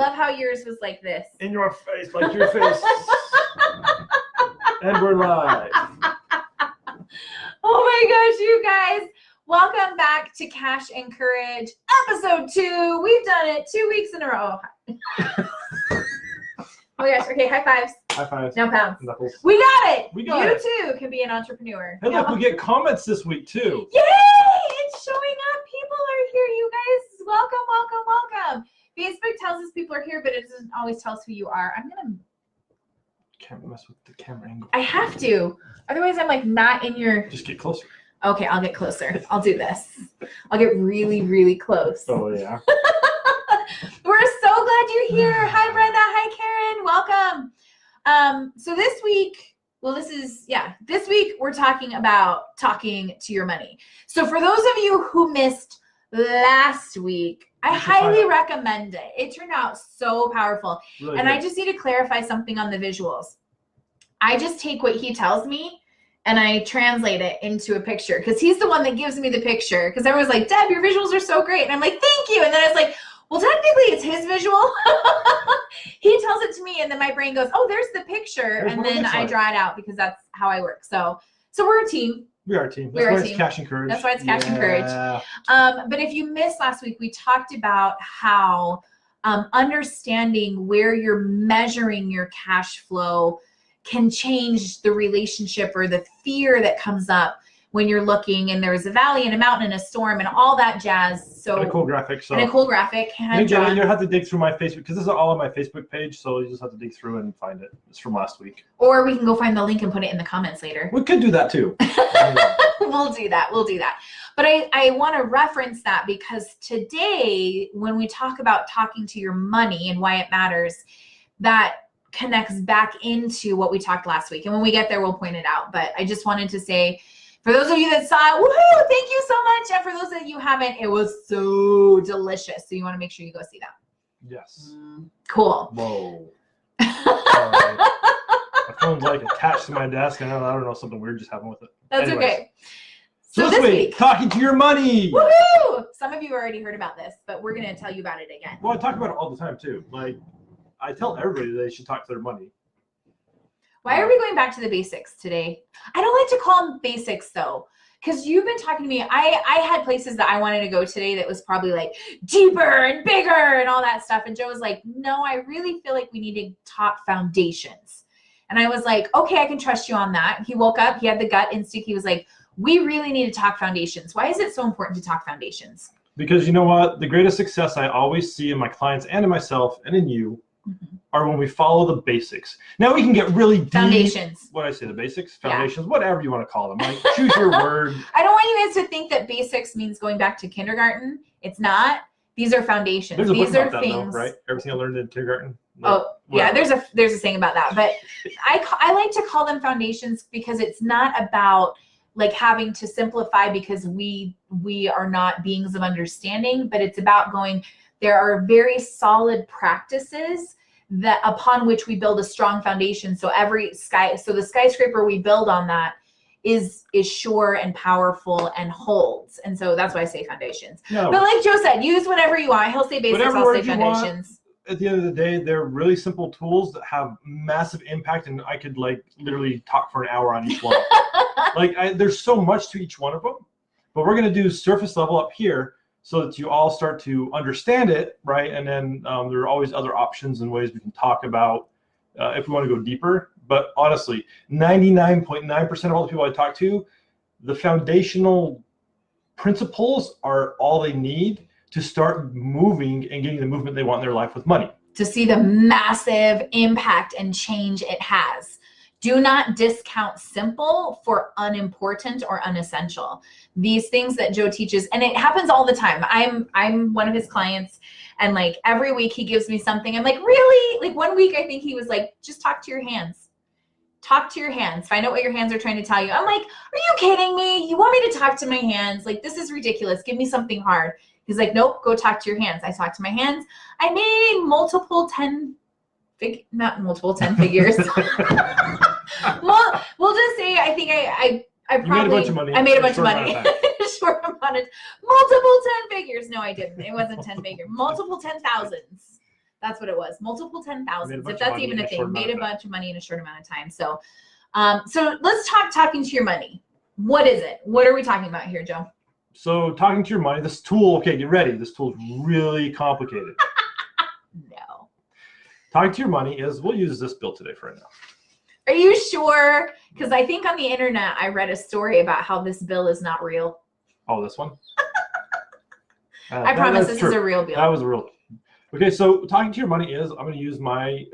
love how yours was like this. In your face, like your face. And we're live. Oh my gosh, you guys. Welcome back to Cash and Courage, episode 2. We've done it 2 weeks in a row. Oh my gosh. Okay, high fives. High fives. No pounds. Knuckles. We got it. We got you it. too can be an entrepreneur. Hey, look, we get comments this week too. Yay! It's showing up. People are here, you guys. Welcome, welcome, welcome. Facebook tells us people are here, but it doesn't always tell us who you are. I'm gonna. Can't mess with the camera angle. I have to. Otherwise, I'm like not in your. Just get closer. Okay, I'll get closer. I'll do this. I'll get really, really close. Oh yeah. We're so glad you're here. Hi, Brenda. Hi, Karen. Welcome. So this week, this week we're talking about talking to your money. So for those of you who missed last week, I highly recommend it. It turned out so powerful. Really and good. I just need to clarify something on the visuals. I just take what he tells me and I translate it into a picture because he's the one that gives me the picture. Because everyone's like, Deb, your visuals are so great. And I'm like, thank you. And then I was like, well, technically it's his visual. He tells it to me and then my brain goes, oh, there's the picture. And then I draw it out because that's how I work. So we're a team. We are a team. That's why it's Cash and Courage. That's why it's Cash and Courage. But if you missed last week, we talked about how understanding where you're measuring your cash flow can change the relationship or the fear that comes up when you're looking and there's a valley and a mountain and a storm and all that jazz. So and a cool graphic. So and a cool graphic. you have to dig through my Facebook because this is all on my Facebook page. So you just have to dig through and find it. It's from last week. Or we can go find the link and put it in the comments later. We could do that too. We'll do that. We'll do that. But I want to reference that because today, when we talk about talking to your money and why it matters, that connects back into what we talked last week. And when we get there, we'll point it out. But I just wanted to say, for those of you that saw it, woohoo, thank you so much. And for those that you haven't, it was so delicious. So you want to make sure you go see that. Yes. Cool. Whoa. My phone's like attached to my desk, and I don't know, something weird just happened with it. That's Anyways. okay. So this week, talking to your money. Woohoo! Some of you already heard about this, but we're going to tell you about it again. Well, I talk about it all the time too. Like, I tell everybody they should talk to their money. Why are we going back to the basics today? I don't like to call them basics though, because you've been talking to me. I had places that I wanted to go today that was probably like deeper and bigger and all that stuff. And Joe was like, no, I really feel like we need to talk foundations. And I was like, okay, I can trust you on that. He woke up, he had the gut instinct. He was like, we really need to talk foundations. Why is it so important to talk foundations? Because you know what? The greatest success I always see in my clients and in myself and in you are when we follow the basics. Now we can get really deep. Foundations. What did I say? The basics? Foundations? Yeah. Whatever you want to call them. Like, choose your word. I don't want you guys to think that basics means going back to kindergarten. It's not. These are foundations. There's a These book are about things. That, though, right? Everything I learned in kindergarten. Oh, yeah, there's a saying about that. But I like to call them foundations because it's not about like having to simplify because we are not beings of understanding, but it's about going, there are very solid practices that upon which we build a strong foundation. So the skyscraper we build on that is sure and powerful and holds. And so that's why I say foundations. No. But like Joe said, use whatever you want. He'll say basics, I'll say foundations. At the end of the day, they're really simple tools that have massive impact, and I could like literally talk for an hour on each one. There's so much to each one of them, but we're going to do surface level up here so that you all start to understand it, right? And then there are always other options and ways we can talk about if we want to go deeper. But honestly, 99.9% of all the people I talk to, the foundational principles are all they need to start moving and getting the movement they want in their life with money. To see the massive impact and change it has. Do not discount simple for unimportant or unessential. These things that Joe teaches, and it happens all the time. I'm one of his clients, and like every week he gives me something. I'm like, really? Like 1 week I think he was like, just talk to your hands. Talk to your hands. Find out what your hands are trying to tell you. I'm like, are you kidding me? You want me to talk to my hands? Like, this is ridiculous. Give me something hard. He's like, nope, go talk to your hands. I talked to my hands. I made not multiple 10 figures. We'll just say I think I probably made a bunch of money. I made a bunch of money. Short amount of multiple 10 figures. No, I didn't. It wasn't 10 figures. Multiple 10,000s. That's what it was. Multiple 10,000s, if bunch of that's money even in a a thing. short amount Made of a time. bunch of money in a short amount of time. So, so let's talking to your money. What is it? What are we talking about here, Joe? So talking to your money, this tool, okay, get ready. This tool is really complicated. No. Talking to your money is, we'll use this bill today for right now. Are you sure? Because I think on the internet, I read a story about how this bill is not real. Oh, this one? I promise this true. is a real bill. That was a real. Okay, so talking to your money is, I'm going to use my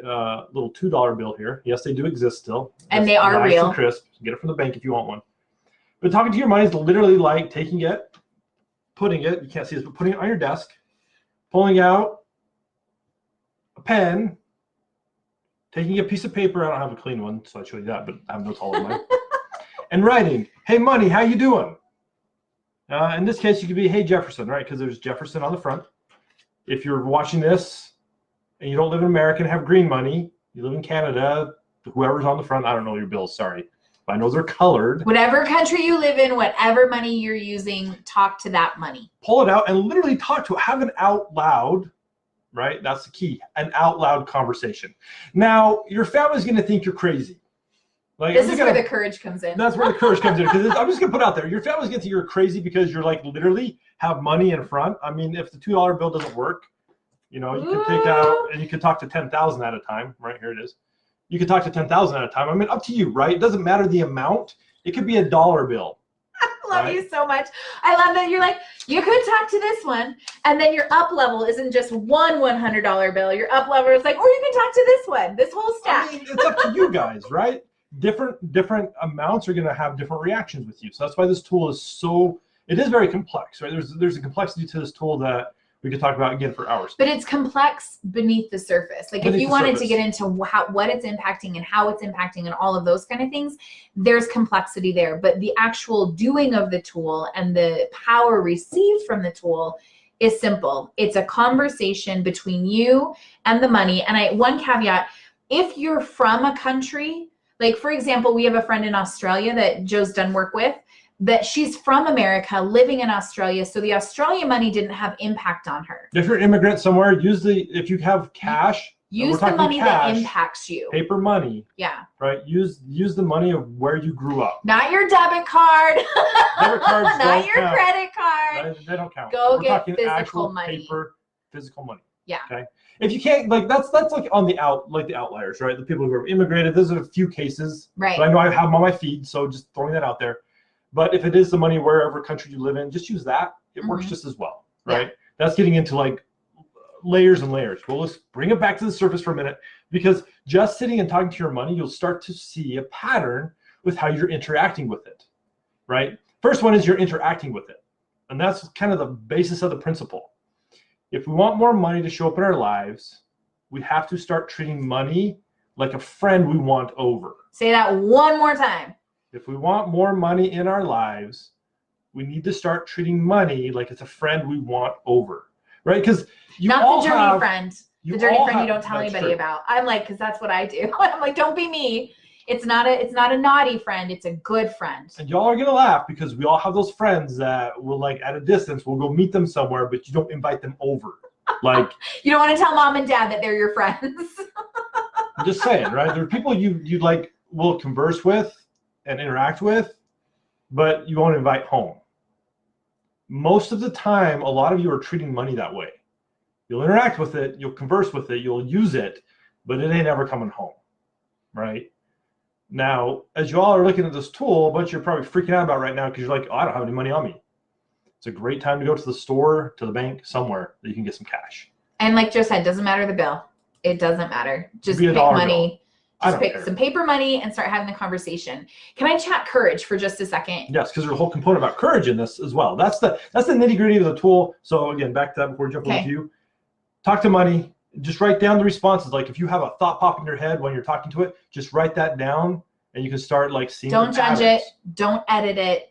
little $2 bill here. Yes, they do exist still. And they are nice real. And crisp. Get it from the bank if you want one. But talking to your money is literally like taking it, putting it, you can't see this, but putting it on your desk, pulling out a pen, taking a piece of paper. I don't have a clean one, so I show you that, but I have notes all of mine. And writing, hey, money, how you doing? In this case, you could be, hey, Jefferson, right? Because there's Jefferson on the front. If you're watching this and you don't live in America and have green money, you live in Canada, whoever's on the front, I don't know your bills, sorry. But I know they're colored. Whatever country you live in, whatever money you're using, talk to that money. Pull it out and literally talk to it. Have an out loud, right? That's the key, an out loud conversation. Now, your family's going to think you're crazy. Like, this is where the courage comes in. That's where the courage comes in. Because I'm just going to put out there, your family's going to think you're crazy because you're like literally have money in front. I mean, if the $2 bill doesn't work, you know, you can take out and you can talk to 10,000 at a time. Right here it is. You can talk to 10,000 at a time. I mean, up to you, right? It doesn't matter the amount. It could be a $1 bill. I love you so much. I love that you're like, you could talk to this one, and then your up level isn't just one $100 bill. Your up level is like, or you can talk to this one, this whole stack. I mean, it's up to you guys, right? Different amounts are going to have different reactions with you. So that's why this tool is so, it is very complex, right? There's a complexity to this tool that we could talk about again for hours. But it's complex beneath the surface. Like if you wanted to get into what it's impacting and how it's impacting and all of those kind of things, there's complexity there. But the actual doing of the tool and the power received from the tool is simple. It's a conversation between you and the money. And one caveat, if you're from a country, like for example, we have a friend in Australia that Joe's done work with, that she's from America, living in Australia, so the Australian money didn't have impact on her. If you're an immigrant somewhere, if you have cash, use the money that impacts you. Paper money. Yeah. Right. Use the money of where you grew up. Not your debit card. Debit cards not your count. credit card. They don't count. We're get talking physical actual money. Paper, physical money. Yeah. Okay. If you can't, like that's like on the outliers, right? The people who are immigrated. There's a few cases. Right. But I know I have them on my feed, so just throwing that out there. But if it is the money wherever country you live in, just use that. It works just as well, right? Yeah. That's getting into like layers and layers. Well, let's bring it back to the surface for a minute, because just sitting and talking to your money, you'll start to see a pattern with how you're interacting with it, right? First one is you're interacting with it. And that's kind of the basis of the principle. If we want more money to show up in our lives, we have to start treating money like a friend we want over. Say that one more time. If we want more money in our lives, we need to start treating money like it's a friend we want over, right? Because not the dirty friend. The dirty friend you don't tell anybody about. I'm like, because that's what I do. I'm like, don't be me. It's not a naughty friend. It's a good friend. And y'all are gonna laugh because we all have those friends that will, like, at a distance, we'll go meet them somewhere, but you don't invite them over. Like you don't want to tell mom and dad that they're your friends. I'm just saying, right? There are people you like will converse with and interact with, but you won't invite home. Most of the time, a lot of you are treating money that way. You'll interact with it, you'll converse with it, you'll use it, but it ain't ever coming home, right? Now, as you all are looking at this tool, a bunch you're probably freaking out about right now because you're like, oh, I don't have any money on me. It's a great time to go to the store, to the bank, somewhere that you can get some cash. And like Joe said, doesn't matter the bill. It doesn't matter. Just pick money. Just pick some paper money and start having the conversation. Can I chat courage for just a second? Yes, because there's a whole component about courage in this as well. That's the nitty-gritty of the tool. So again, back to that before jumping with you. Talk to money. Just write down the responses. Like if you have a thought pop in your head when you're talking to it, just write that down and you can start like seeing. Don't judge it. Don't edit it.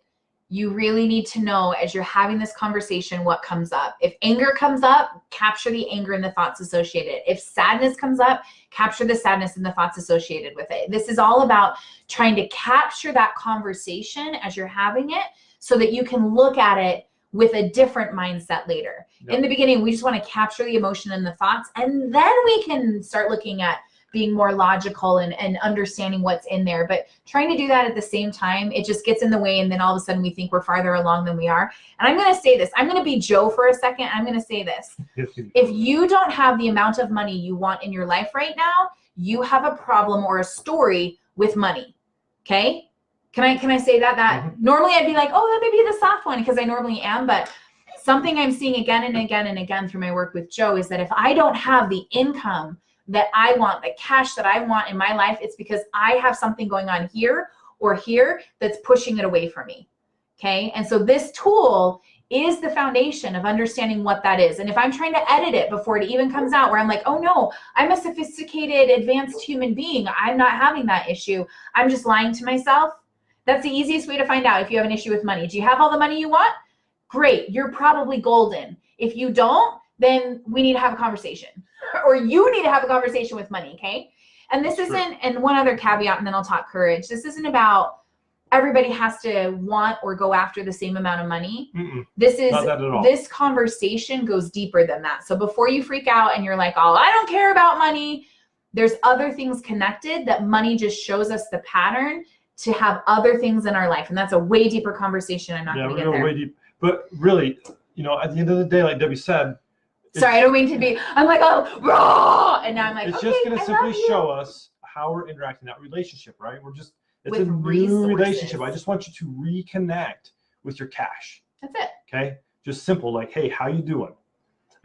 You really need to know as you're having this conversation what comes up. If anger comes up, capture the anger and the thoughts associated. If sadness comes up, capture the sadness and the thoughts associated with it. This is all about trying to capture that conversation as you're having it so that you can look at it with a different mindset later. Yep. In the beginning, we just want to capture the emotion and the thoughts, and then we can start looking at being more logical and understanding what's in there. But trying to do that at the same time, it just gets in the way, and then all of a sudden we think we're farther along than we are. And I'm going to say this. I'm going to be Joe for a second. I'm going to say this. If you don't have the amount of money you want in your life right now, you have a problem or a story with money. Okay? Can I say that? Normally I'd be like, oh, let me be the soft one, because I normally am. But something I'm seeing again and again and again through my work with Joe is that if I don't have the income that I want, the cash that I want in my life, it's because I have something going on here or here that's pushing it away from me. Okay. And so this tool is the foundation of understanding what that is. And if I'm trying to edit it before it even comes out, where I'm like, oh no, I'm a sophisticated, advanced human being, I'm not having that issue, I'm just lying to myself. That's the easiest way to find out if you have an issue with money. Do you have all the money you want? Great. You're probably golden. If you don't, then we need to have a conversation, or you need to have a conversation with money. Okay. And this isn't, and one other caveat, and then I'll talk courage. This isn't about everybody has to want or go after the same amount of money. This is, this conversation goes deeper than that. So before you freak out and you're like, oh, I don't care about money, there's other things connected that money just shows us the pattern to have other things in our life. And that's a way deeper conversation. I'm not going to get there. Way deep. But really, you know, at the end of the day, like Debbie said, sorry, I don't mean to be, I'm like, oh, raw. And now I'm like, it's okay, just going to simply show us how we're interacting in that relationship, right? We're just, it's with a new relationship. I just want you to reconnect with your cash. That's it. Okay. Just simple, like, hey, how you doing?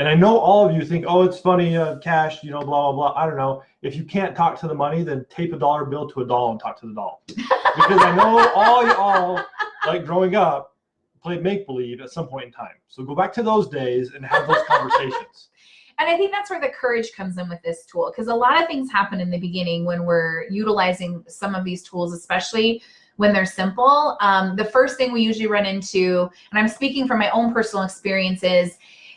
And I know all of you think, oh, it's funny, cash, you know, blah, blah, blah. I don't know. If you can't talk to the money, then tape a dollar bill to a doll and talk to the doll. Because I know all y'all, like growing up, played make-believe at some point in time. So go back to those days and have those conversations. And I think that's where the courage comes in with this tool, because a lot of things happen in the beginning when we're utilizing some of these tools, especially when they're simple. The first thing we usually run into, and I'm speaking from my own personal experiences,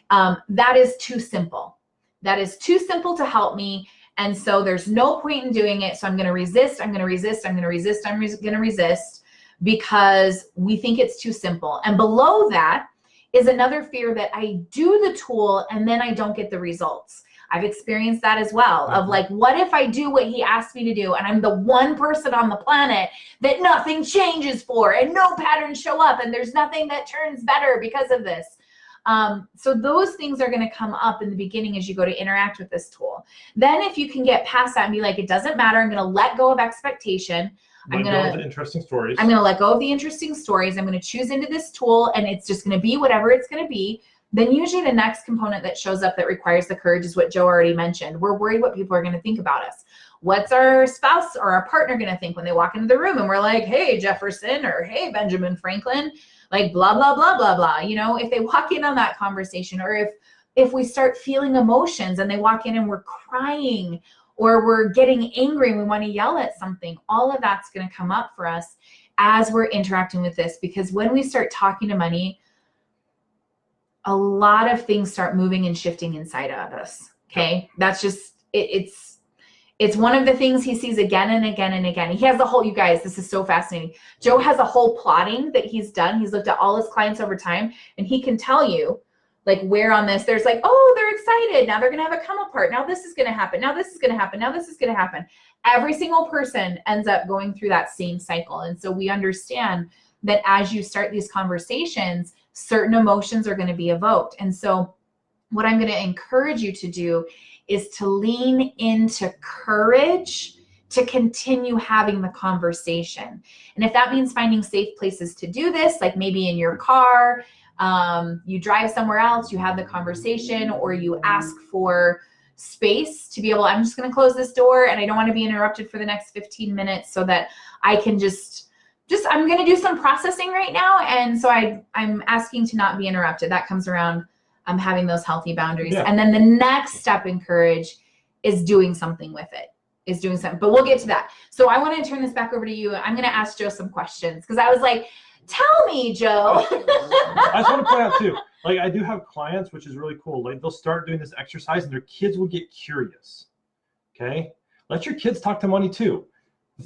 that is too simple. That is too simple to help me. And so there's no point in doing it. So I'm going to resist. I'm going to resist. I'm going to resist. I'm going to resist, because we think it's too simple. And below that is another fear that I do the tool and then I don't get the results. I've experienced that as well, of like, what if I do what he asked me to do and I'm the one person on the planet that nothing changes for, and no patterns show up, and there's nothing that turns better because of this. So those things are going to come up in the beginning as you go to interact with this tool. Then if you can get past that and be like, it doesn't matter, I'm going to let go of expectation. I'm going to let go of the interesting stories. I'm going to let go of the interesting stories. I'm going to choose into this tool, and it's just going to be whatever it's going to be. Then usually the next component that shows up that requires the courage is what Joe already mentioned. We're worried what people are going to think about us. What's our spouse or our partner going to think when they walk into the room and we're like, hey, Jefferson, or hey, Benjamin Franklin, like blah, blah, blah, blah, blah. You know, if they walk in on that conversation, or if we start feeling emotions and they walk in and we're crying, or we're getting angry and we want to yell at something, all of that's going to come up for us as we're interacting with this. Because when we start talking to money, a lot of things start moving and shifting inside of us. Okay. That's just, it's one of the things he sees again and again and again. He has the whole, you guys, this is so fascinating. Joe has a whole plotting that he's done. He's looked at all his clients over time, and he can tell you, like, where on this, there's like, oh, they're excited. Now they're going to have a come apart. Now this is going to happen. Now this is going to happen. Now this is going to happen. Every single person ends up going through that same cycle. And so we understand that as you start these conversations, certain emotions are going to be evoked. And so what I'm going to encourage you to do is to lean into courage to continue having the conversation. And if that means finding safe places to do this, like maybe in your car, you drive somewhere else, you have the conversation, or you ask for space to be able, I'm just going to close this door and I don't want to be interrupted for the next 15 minutes so that I can I'm going to do some processing right now. And so I'm asking to not be interrupted. That comes around having those healthy boundaries. Yeah. And then the next step in courage is doing something with it, but we'll get to that. So I want to turn this back over to you. I'm going to ask Joe some questions, because I was like, tell me, Joe. I just want to point out too, like, I do have clients, which is really cool. Like, they'll start doing this exercise and their kids will get curious. Okay. Let your kids talk to money too.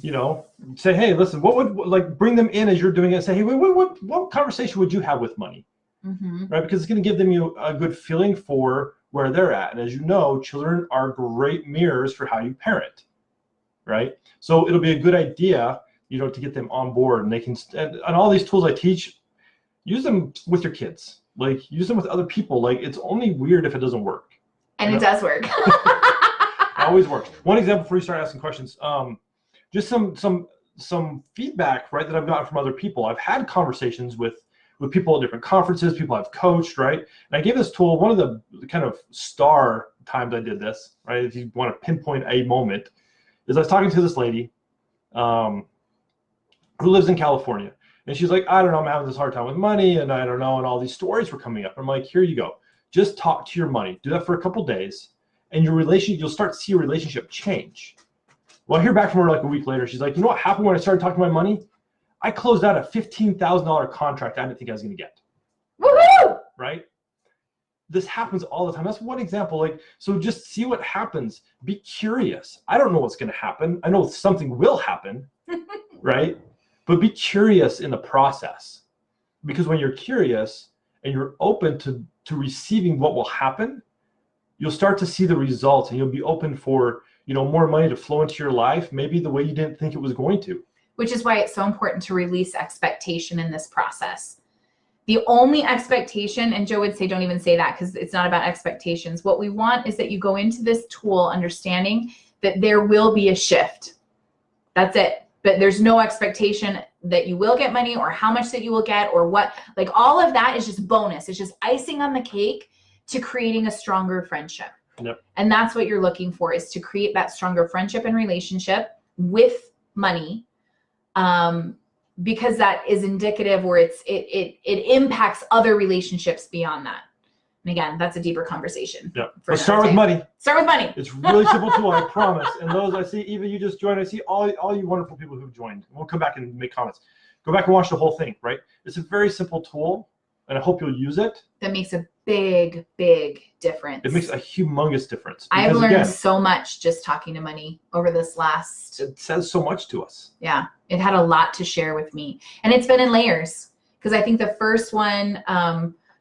You know, say, hey, listen, what would, like, bring them in as you're doing it. Say, hey, what conversation would you have with money? right? Because it's going to give them a good feeling for where they're at. And as you know, children are great mirrors for how you parent, right? So it'll be a good idea, to get them on board, and they can, and all these tools I teach, use them with your kids, like use them with other people. Like, it's only weird if it doesn't work. And it does work. It always works. One example before you start asking questions, just some feedback, right, that I've gotten from other people. I've had conversations with people at different conferences, people I've coached, right? And I gave this tool, one of the kind of star times I did this, right, if you want to pinpoint a moment, is I was talking to this lady who lives in California. And she's like, I don't know, I'm having this hard time with money, and I don't know, and all these stories were coming up. I'm like, here you go. Just talk to your money. Do that for a couple days, and you'll start to see your relationship change. Well, I hear back from her like a week later. She's like, you know what happened when I started talking to my money? I closed out a $15,000 contract I didn't think I was going to get. Woohoo! Right? This happens all the time. That's one example. Like, so just see what happens. Be curious. I don't know what's going to happen. I know something will happen, right? But be curious in the process, because when you're curious and you're open to receiving what will happen, you'll start to see the results, and you'll be open for, more money to flow into your life, maybe the way you didn't think it was going to. Which is why it's so important to release expectation in this process. The only expectation, and Joe would say, don't even say that, because it's not about expectations. What we want is that you go into this tool understanding that there will be a shift. That's it. But there's no expectation that you will get money or how much that you will get or what. Like, all of that is just bonus. It's just icing on the cake to creating a stronger friendship. Yep. And that's what you're looking for, is to create that stronger friendship and relationship with money, because that is indicative, or it impacts other relationships beyond that. And again, that's a deeper conversation. Yeah. Let's start with money. Start with money. It's really simple tool, I promise. And those I see, Eva, you just joined. I see all you wonderful people who've joined. We'll come back and make comments. Go back and watch the whole thing, right? It's a very simple tool, and I hope you'll use it. That makes a big, big difference. It makes a humongous difference. I've learned so much just talking to money over this last. It says so much to us. Yeah, it had a lot to share with me, and it's been in layers. Because I think the first one,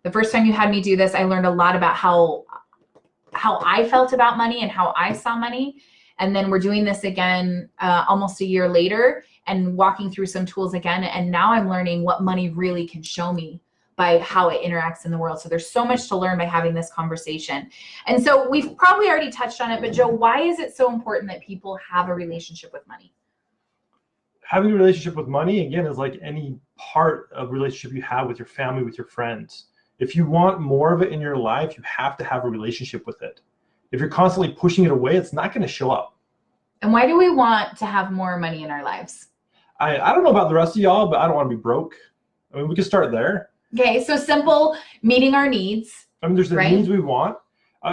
the first time you had me do this, I learned a lot about how I felt about money and how I saw money. And then we're doing this again almost a year later and walking through some tools again. And now I'm learning what money really can show me by how it interacts in the world. So there's so much to learn by having this conversation. And so we've probably already touched on it, but Joe, why is it so important that people have a relationship with money? Having a relationship with money, again, is like any part of relationship you have with your family, with your friends. If you want more of it in your life, you have to have a relationship with it. If you're constantly pushing it away, it's not going to show up. And why do we want to have more money in our lives? I don't know about the rest of y'all, but I don't want to be broke. I mean, we can start there. Okay, so simple, meeting our needs. I mean, there's the right? needs we want.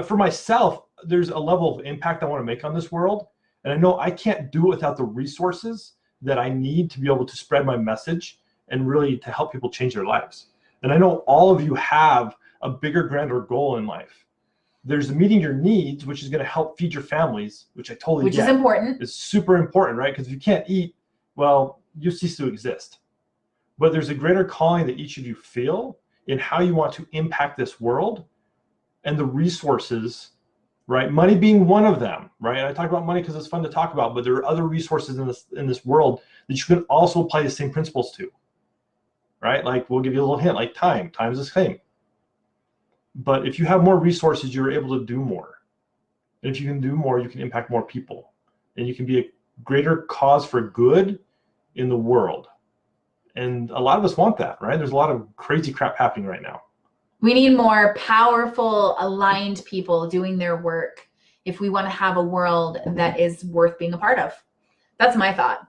For myself, there's a level of impact I want to make on this world. And I know I can't do it without the resources that I need to be able to spread my message and really to help people change their lives. And I know all of you have a bigger, grander goal in life. There's meeting your needs, which is going to help feed your families, which I totally get. Which is important. It's super important, right? Because if you can't eat, well, you cease to exist. But there's a greater calling that each of you feel in how you want to impact this world and the resources, right? Money being one of them, right? I talk about money because it's fun to talk about, but there are other resources in this world that you can also apply the same principles to, right? Like, we'll give you a little hint, like time. Time is the same. But if you have more resources, you're able to do more. And if you can do more, you can impact more people. And you can be a greater cause for good in the world. And a lot of us want that, right? There's a lot of crazy crap happening right now. We need more powerful, aligned people doing their work if we want to have a world that is worth being a part of. That's my thought.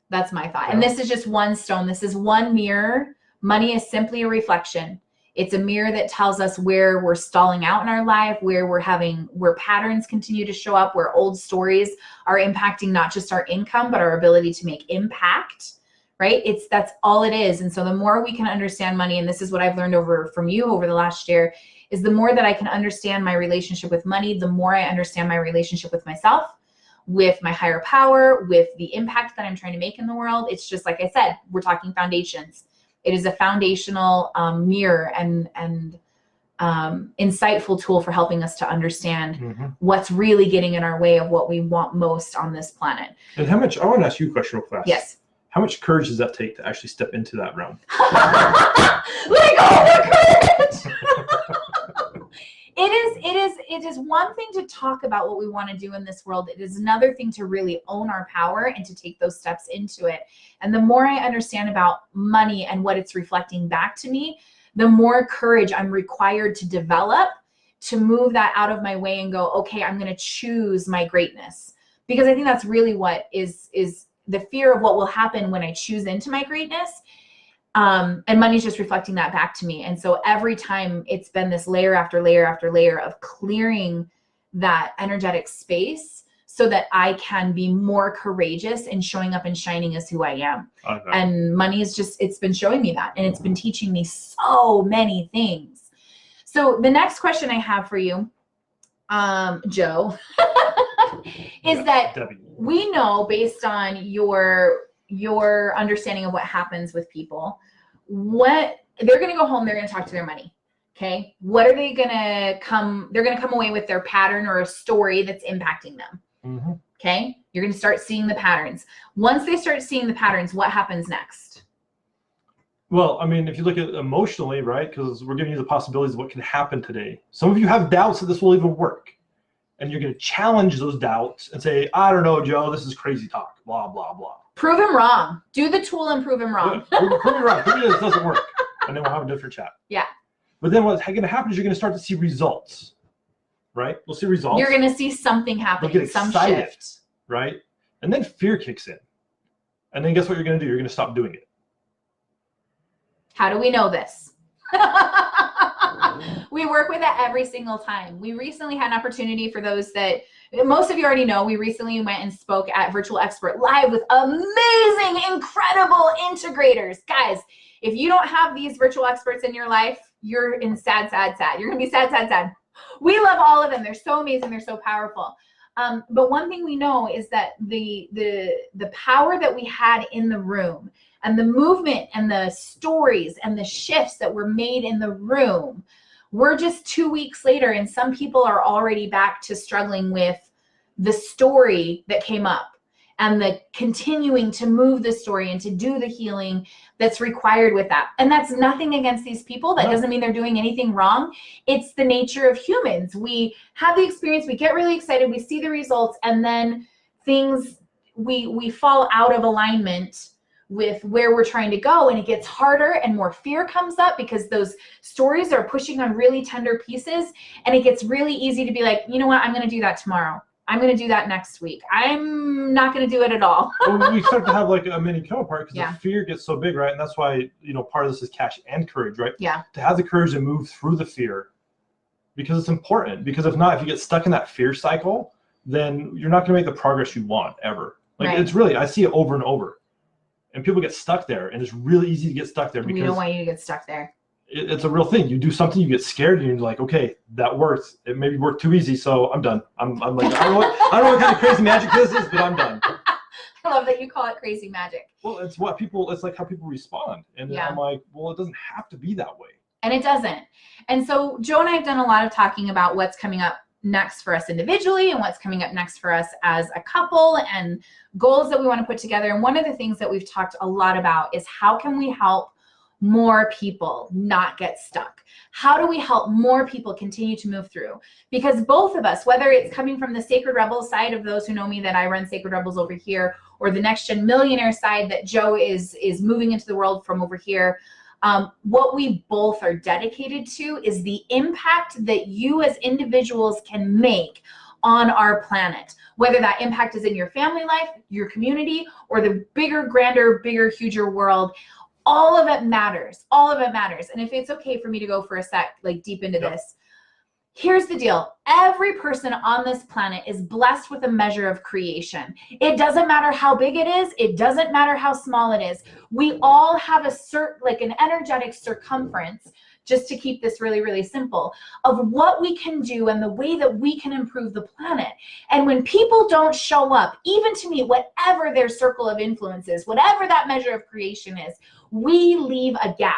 That's my thought. And this is just one stone. This is one mirror. Money is simply a reflection. It's a mirror that tells us where we're stalling out in our life, where patterns continue to show up, where old stories are impacting not just our income, but our ability to make impact, right? That's all it is. And so the more we can understand money, and this is what I've learned from you over the last year, is the more that I can understand my relationship with money, the more I understand my relationship with myself, with my higher power, with the impact that I'm trying to make in the world. It's just, like I said, we're talking foundations. It is a foundational mirror and insightful tool for helping us to understand what's really getting in our way of what we want most on this planet. And how much, I want to ask you a question real fast. Yes. How much courage does that take to actually step into that realm? Let go of the courage! It is one thing to talk about what we want to do in this world. It is another thing to really own our power and to take those steps into it. And the more I understand about money and what it's reflecting back to me, the more courage I'm required to develop to move that out of my way and go, okay, I'm going to choose my greatness. Because I think that's really what is the fear of what will happen when I choose into my greatness. And money's just reflecting that back to me. And so every time it's been this layer after layer after layer of clearing that energetic space so that I can be more courageous and showing up and shining as who I am. And money is just, it's been showing me that. And it's been teaching me so many things. So the next question I have for you, Joe, is that we know based on your understanding of what happens with people, what they're going to go home, they're going to talk to their money. Okay. What are they going to come? They're going to come away with their pattern or a story that's impacting them. Okay. You're going to start seeing the patterns. Once they start seeing the patterns, what happens next? Well, I mean, if you look at it emotionally, right? Because we're giving you the possibilities of what can happen today. Some of you have doubts that this will even work. And you're going to challenge those doubts and say, I don't know, Joe, this is crazy talk, blah, blah, blah. Prove him wrong. Do the tool and prove him wrong. Prove me wrong. Prove me this doesn't work. And then we'll have a different chat. Yeah. But then what's going to happen is you're going to start to see results, right? We'll see results. You're going to see something happening, get some excited, shift. Right? And then fear kicks in. And then guess what you're going to do? You're going to stop doing it. How do we know this? We work with it every single time. We recently had an opportunity for those that, most of you already know, we recently went and spoke at Virtual Expert Live with amazing, incredible integrators. Guys, if you don't have these virtual experts in your life, you're in sad, sad, sad. You're going to be sad, sad, sad. We love all of them. They're so amazing. They're so powerful. But one thing we know is that the power that we had in the room and the movement and the stories and the shifts that were made in the room, we're just 2 weeks later and some people are already back to struggling with the story that came up and the continuing to move the story and to do the healing that's required with that. And that's nothing against these people. That doesn't mean they're doing anything wrong. It's the nature of humans. We have the experience, we get really excited, we see the results, and then things, we fall out of alignment with where we're trying to go, and it gets harder and more fear comes up because those stories are pushing on really tender pieces, and it gets really easy to be like, you know what, I'm going to do that tomorrow. I'm going to do that next week. I'm not going to do it at all. Well, we start to have like a mini come apart because the fear gets so big, right? And that's why, you know, part of this is cash and courage, right? Yeah. To have the courage to move through the fear, because it's important. Because if not, if you get stuck in that fear cycle, then you're not going to make the progress you want ever. Like it's really, I see it over and over. And people get stuck there, and it's really easy to get stuck there. Because we don't want you to get stuck there. It's a real thing. You do something, you get scared, and you're like, okay, that worked. It maybe worked too easy, so I'm done. I'm like, I don't know what kind of crazy magic this is, but I'm done. I love that you call it crazy magic. Well, it's like how people respond. And I'm like, well, it doesn't have to be that way. And it doesn't. And so Joe and I have done a lot of talking about what's coming up next for us individually and what's coming up next for us as a couple and goals that we want to put together. And one of the things that we've talked a lot about is how can we help more people not get stuck? How do we help more people continue to move through? Because both of us, whether it's coming from the Sacred Rebels side of those who know me that I run Sacred Rebels over here, or the Next Gen Millionaire side that Joe is moving into the world from over here, what we both are dedicated to is the impact that you as individuals can make on our planet, whether that impact is in your family life, your community, or the bigger, grander, bigger, huger world. All of it matters. All of it matters. And if it's okay for me to go for a sec, like deep into this, here's the deal. Every person on this planet is blessed with a measure of creation. It doesn't matter how big it is. It doesn't matter how small it is. We all have a like an energetic circumference just to keep this really, really simple, of what we can do and the way that we can improve the planet. And when people don't show up, even to meet whatever their circle of influence is, whatever that measure of creation is, we leave a gap.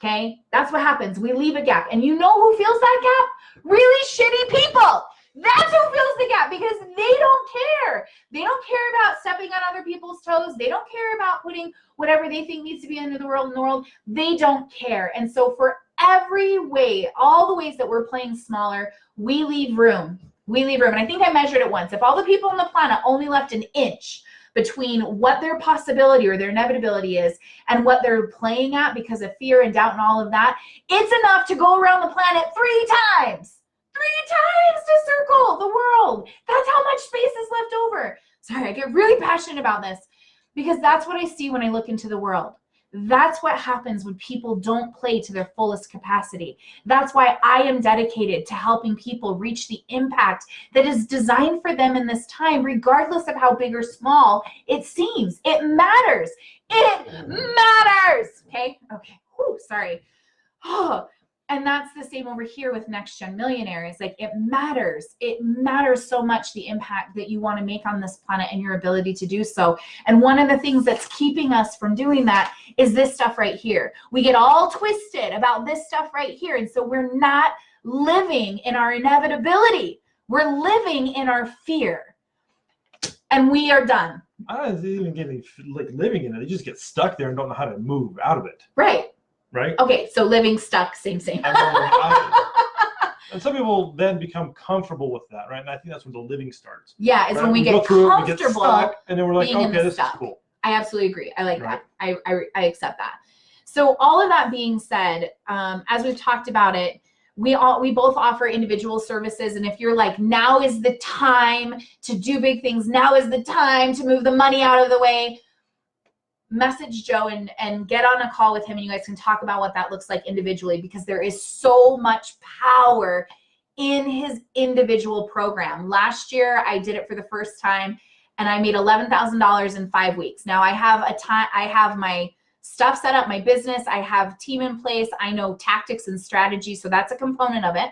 Okay? That's what happens. We leave a gap. And you know who feels that gap? Really shitty people. That's who fills the gap, because they don't care. They don't care about stepping on other people's toes. They don't care about putting whatever they think needs to be into the world. They don't care. And so for every way, all the ways that we're playing smaller, we leave room. We leave room. And I think I measured it once. If all the people on the planet only left an inch between what their possibility or their inevitability is and what they're playing at because of fear and doubt and all of that, it's enough to go around the planet 3 times. 3 times to circle the world. That's how much space is left over. Sorry, I get really passionate about this because that's what I see when I look into the world. That's what happens when people don't play to their fullest capacity. That's why I am dedicated to helping people reach the impact that is designed for them in this time, regardless of how big or small it seems. It matters. It matters. Okay? Okay. Whew, sorry. Oh. And that's the same over here with Next Gen Millionaires. Like, it matters. It matters so much, the impact that you want to make on this planet and your ability to do so. And one of the things that's keeping us from doing that is this stuff right here. We get all twisted about this stuff right here. And so we're not living in our inevitability. We're living in our fear. And we are done. I don't even get any, like, living in it. They just get stuck there and don't know how to move out of it. Right. Right? Okay, so living stuck, same. And some people then become comfortable with that, right? And I think that's when the living starts. Yeah, it's right? when we get comfortable, we get stuck, and then we're like, okay, this is cool. I absolutely agree. I like that. I accept that. So all of that being said, as we've talked about it, we both offer individual services. And if you're like, now is the time to do big things, now is the time to move the money out of the way, message Joe and get on a call with him, and you guys can talk about what that looks like individually, because there is so much power in his individual program. Last year, I did it for the first time, and I made $11,000 in 5 weeks. Now I have my stuff set up, my business, I have team in place, I know tactics and strategy, so that's a component of it.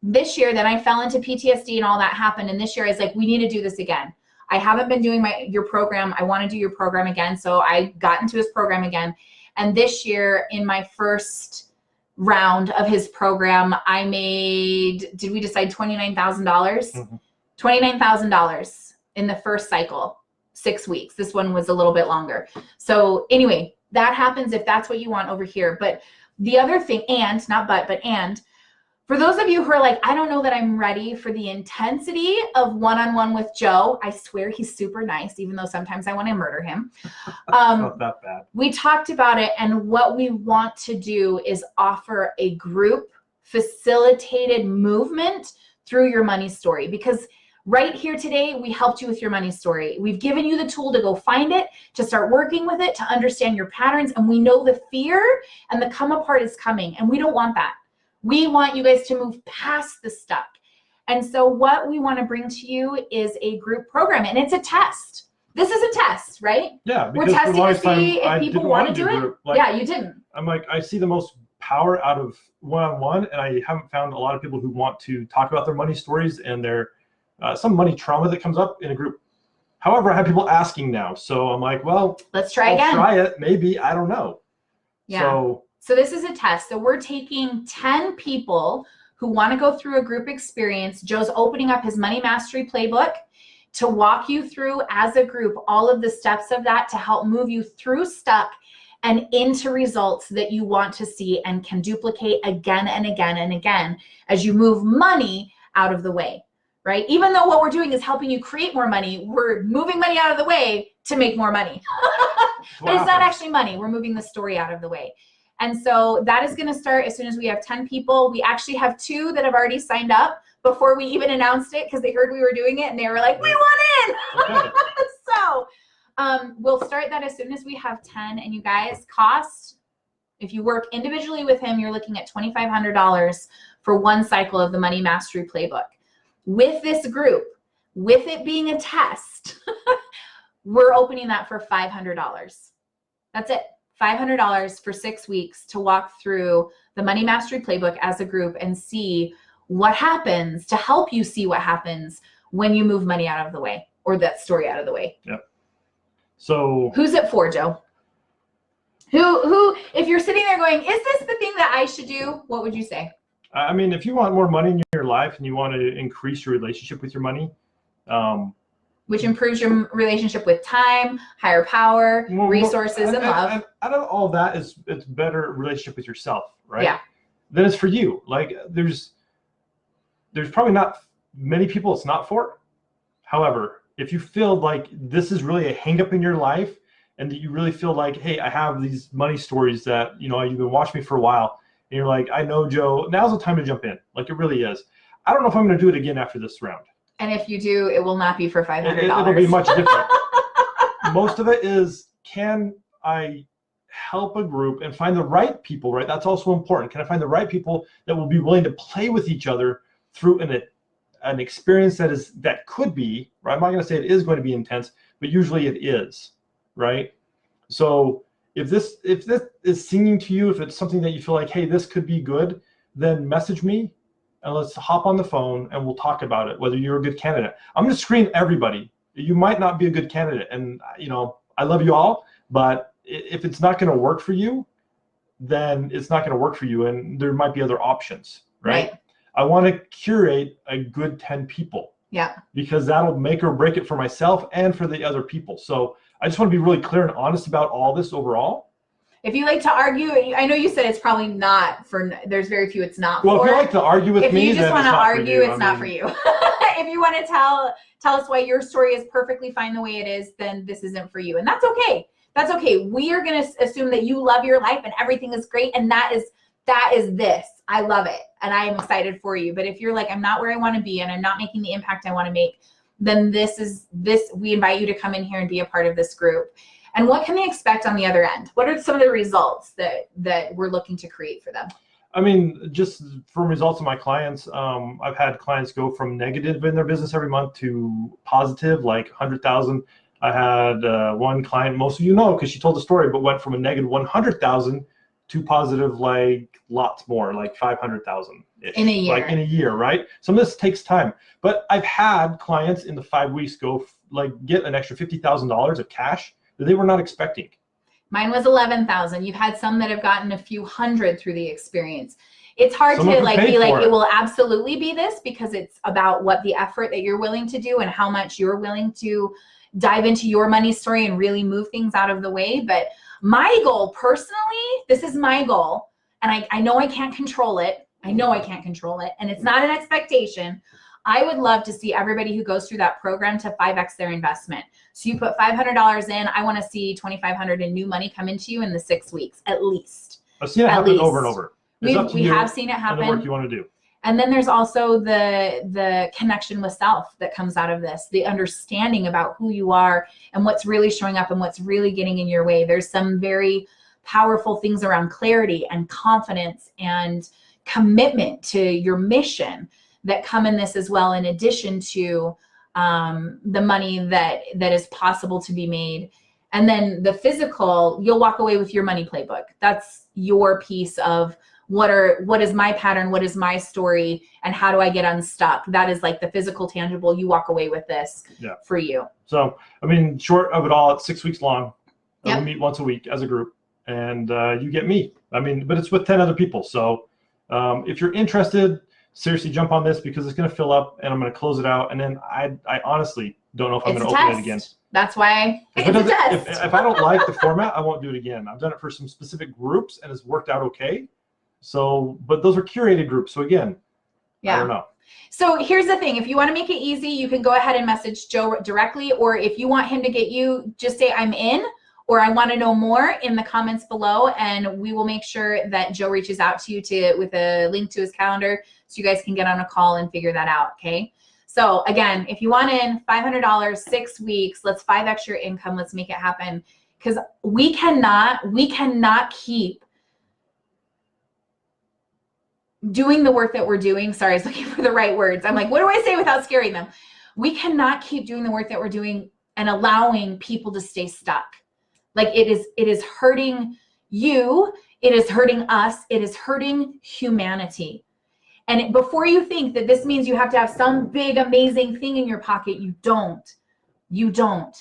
This year, then I fell into PTSD and all that happened, and this year I was like, we need to do this again. I haven't been doing your program. I want to do your program again. So I got into his program again. And this year, in my first round of his program, I made, did we decide $29,000? Mm-hmm. $29,000 in the first cycle, 6 weeks. This one was a little bit longer. So anyway, that happens if that's what you want over here. But the other thing, and not but and, for those of you who are like, I don't know that I'm ready for the intensity of one-on-one with Joe. I swear he's super nice, even though sometimes I want to murder him. Not that bad. We talked about it, and what we want to do is offer a group facilitated movement through your money story, because right here today, we helped you with your money story. We've given you the tool to go find it, to start working with it, to understand your patterns, and we know the fear and the come apart is coming, and we don't want that. We want you guys to move past the stuck. And so what we want to bring to you is a group program, and it's a test. This is a test, right? Yeah, because we're testing to see if people want to do it. Like, yeah, you didn't. I'm like, I see the most power out of one-on-one, and I haven't found a lot of people who want to talk about their money stories and their some money trauma that comes up in a group. However, I have people asking now, so I'm like, well, let's try again. Try it, maybe, I don't know. Yeah. So this is a test. So we're taking 10 people who want to go through a group experience. Joe's opening up his Money Mastery Playbook to walk you through as a group all of the steps of that to help move you through stuck and into results that you want to see and can duplicate again and again and again as you move money out of the way, right? Even though what we're doing is helping you create more money, we're moving money out of the way to make more money. But it's not actually money. We're moving the story out of the way. And so that is going to start as soon as we have 10 people. We actually have 2 that have already signed up before we even announced it, because they heard we were doing it and they were like, we want in. Okay. So we'll start that as soon as we have 10. And you guys, cost, if you work individually with him, you're looking at $2,500 for one cycle of the Money Mastery Playbook. With this group, with it being a test, we're opening that for $500. That's it. $500 for 6 weeks to walk through the Money Mastery Playbook as a group and see what happens, to help you see what happens when you move money out of the way, or that story out of the way. Yep. So who's it for, Joe? Who, if you're sitting there going, is this the thing that I should do? What would you say? I mean, if you want more money in your life and you want to increase your relationship with your money, which improves your relationship with time, higher power, resources, and love. And out of all that it's better relationship with yourself, right? Yeah. Then it's for you. Like there's probably not many people it's not for. However, if you feel like this is really a hang up in your life, and that you really feel like, hey, I have these money stories that, you know, you've been watching me for a while, and you're like, I know, Joe, now's the time to jump in. Like it really is. I don't know if I'm going to do it again after this round. And if you do, it will not be for $500. It'll be much different. Most of it is, can I help a group and find the right people, right? That's also important. Can I find the right people that will be willing to play with each other through an experience that could be, right? I'm not going to say it is going to be intense, but usually it is, right? So if this is singing to you, if it's something that you feel like, hey, this could be good, then message me and let's hop on the phone and we'll talk about it, whether you're a good candidate. I'm going to screen everybody. You might not be a good candidate, and you know, I love you all, but if it's not going to work for you, then it's not going to work for you, and there might be other options, right? I want to curate a good 10 people. Yeah. Because that'll make or break it for myself and for the other people. So I just want to be really clear and honest about all this overall. If you like to argue, I know you said it's probably not for, there's very few it's not well, for. Well, if you like to argue with me, if you just want to argue, it's not for you. If you want to tell us why your story is perfectly fine the way it is, then this isn't for you. And that's okay. That's okay. We are going to assume that you love your life and everything is great. And that is this. I love it. And I am excited for you. But if you're like, I'm not where I want to be and I'm not making the impact I want to make, then we invite you to come in here and be a part of this group. And what can they expect on the other end? What are some of the results that we're looking to create for them? I mean, just from results of my clients, I've had clients go from negative in their business every month to positive, like 100,000. I had one client, most of you know, because she told the story, but went from a negative 100,000 to positive, like lots more, like 500,000 in a year. Like in a year, right? Some of this takes time, but I've had clients in the 5 weeks go get an extra $50,000 of cash that they were not expecting. Mine was 11,000. You've had some that have gotten a few hundred through the experience. It's hard to be like, it will absolutely be this, because it's about what the effort that you're willing to do and how much you're willing to dive into your money story and really move things out of the way. But my goal personally, this is my goal, and I know I can't control it. I know I can't control it, and it's not an expectation. I would love to see everybody who goes through that program to 5x their investment. So you put $500 in. I want to see $2,500 in new money come into you in the 6 weeks, at least. I've seen it happen over and over. We have seen it happen. And the work you want to do. And then there's also the connection with self that comes out of this, the understanding about who you are and what's really showing up and what's really getting in your way. There's some very powerful things around clarity and confidence and commitment to your mission that come in this as well, in addition to the money that is possible to be made. And then the physical, you'll walk away with your money playbook. That's your piece of what is my pattern, what is my story, and how do I get unstuck? That is like the physical, tangible. You walk away with this for you. So, I mean, short of it all, it's 6 weeks long. We meet once a week as a group, and you get me. I mean, but it's with 10 other people. So if you're interested, seriously jump on this, because it's going to fill up and I'm going to close it out. And then I honestly don't know if I'm going to open it again. That's why it's a test. If I don't like the format, I won't do it again. I've done it for some specific groups and it's worked out okay. So, but those are curated groups. So again, I don't know. So here's the thing. If you want to make it easy, you can go ahead and message Joe directly, or if you want him to get you, just say I'm in, or I want to know more in the comments below, and we will make sure that Joe reaches out to you with a link to his calendar so you guys can get on a call and figure that out, okay? So again, if you want in, $500, 6 weeks, let's 5x your income, let's make it happen, because we cannot keep doing the work that we're doing. Sorry, I was looking for the right words. I'm like, what do I say without scaring them? We cannot keep doing the work that we're doing and allowing people to stay stuck. Like it is hurting you, it is hurting us, it is hurting humanity. And before you think that this means you have to have some big, amazing thing in your pocket, you don't. You don't.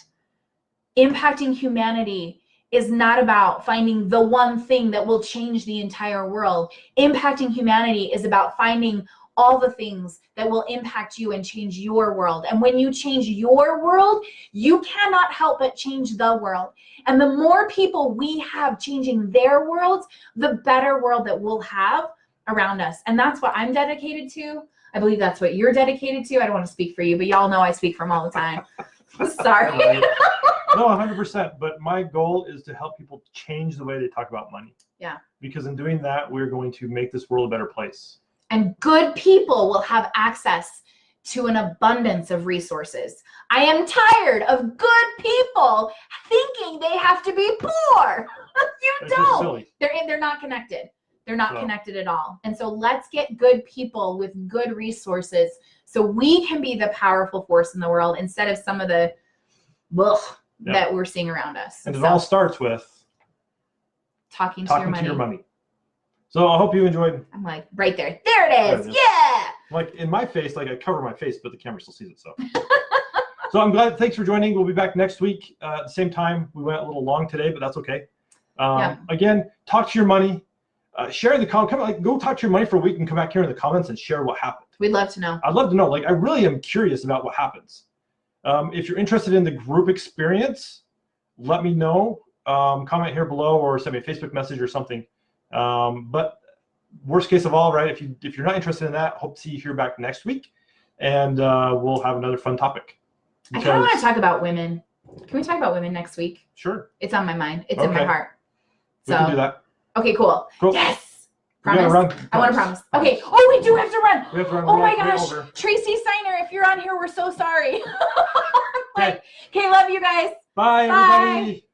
Impacting humanity is not about finding the one thing that will change the entire world. Impacting humanity is about finding all the things that will impact you and change your world. And when you change your world, you cannot help but change the world. And the more people we have changing their worlds, the better world that we'll have around us. And that's what I'm dedicated to. I believe that's what you're dedicated to. I don't want to speak for you, but y'all know I speak for them all the time. Sorry. No, 100%. But my goal is to help people change the way they talk about money. Yeah. Because in doing that, we're going to make this world a better place. And good people will have access to an abundance of resources. I am tired of good people thinking they have to be poor. You don't. They're not connected. They're not connected at all. And so let's get good people with good resources so we can be the powerful force in the world instead of some of the that we're seeing around us. And it all starts with talking to your money. So I hope you enjoyed. I'm like, right there. There it is. Yeah. Like in my face, like I cover my face, but the camera still sees it. So so I'm glad. Thanks for joining. We'll be back next week at the same time. We went a little long today, but that's okay. Again, talk to your money. Share in the comments. Go talk to your money for a week and come back here in the comments and share what happened. We'd love to know. I'd love to know. Like, I really am curious about what happens. If you're interested in the group experience, let me know. Comment here below or send me a Facebook message or something. But worst case of all, right? If you're not interested in that, hope to see you here back next week, and we'll have another fun topic. I kind of want to talk about women. Can we talk about women next week? Sure. It's on my mind. It's in my heart. So, we can do that. Okay, cool. Yes. Promise? I want to promise. Okay. Oh, we do have to run. We have to run. Oh my gosh. Tracy Steiner, if you're on here, we're so sorry. Okay, love you guys. Bye, everybody.